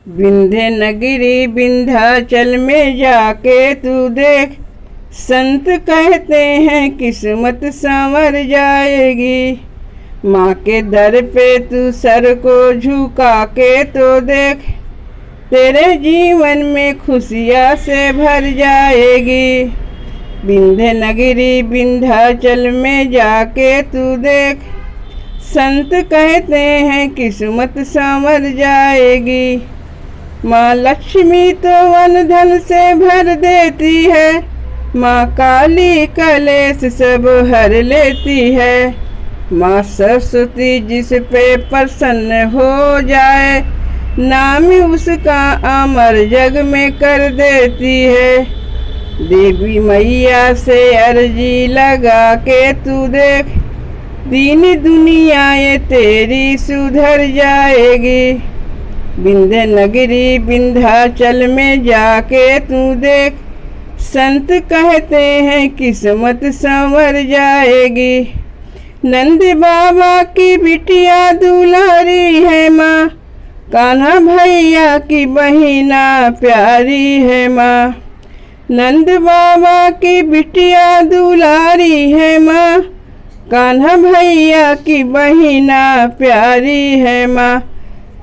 विंध्य नगरी विंध्याचल में जाके तू देख, संत कहते हैं किस्मत संवर जाएगी। माँ के दर पे तू सर को झुका के तो देख, तेरे जीवन में खुशियाँ से भर जाएगी। विंध्य नगरी विंध्याचल में जाके तू देख, संत कहते हैं किस्मत संवर जाएगी। माँ लक्ष्मी तो वन धन से भर देती है, माँ काली कलेश सब हर लेती है। माँ सरस्वती जिस पे प्रसन्न हो जाए, नाम उसका अमर जग में कर देती है। देवी मैया से अर्जी लगा के तू देख, दीन दुनिया ये तेरी सुधर जाएगी। विंध्य नगरी विंध्याचल में जाके तू देख, संत कहते हैं किस्मत संवर जाएगी। नंद बाबा की बिटिया दुलारी है माँ, कान्हा भैया की बहिना प्यारी है माँ। नंद बाबा की बिटिया दुलारी है माँ, कान्हा भैया की बहिना प्यारी है माँ।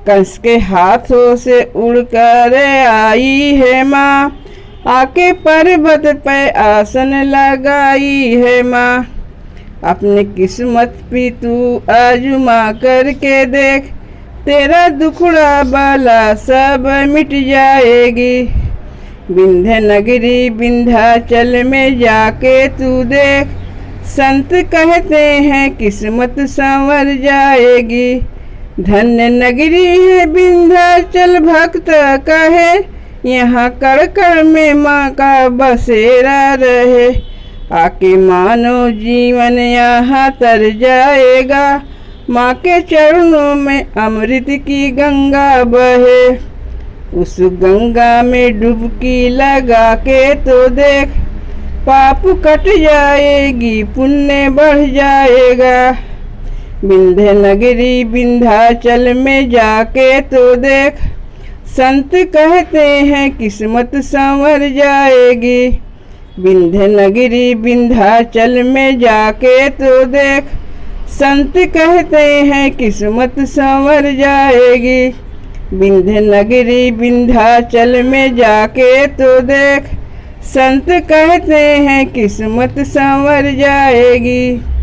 कंस के हाथों से उड़कर आई है माँ, आके पर्वत पे आसन लगाई है माँ। अपनी किस्मत भी तू आजमा करके देख, तेरा दुखड़ा बाला सब मिट जाएगी। विंध्य नगरी विंध्याचल में जाके तू देख, संत कहते हैं किस्मत संवर जाएगी। धन्य नगरी है विंध्याचल भक्त कहे, यहाँ कण कण में माँ का बसेरा रहे। आके मानो जीवन यहाँ तर जाएगा, माँ के चरणों में अमृत की गंगा बहे। उस गंगा में डुबकी लगा के तो देख, पाप कट जाएगी पुण्य बढ़ जाएगा। विंध्य नगरी विंध्याचल में जाके तो देख, संत कहते हैं किस्मत संवर जाएगी। विंध्य नगरी विंध्याचल में जाके तो देख, संत कहते हैं किस्मत संवर जाएगी। विंध्य नगरी विंध्याचल में जाके तो देख, संत कहते हैं किस्मत संवर जाएगी।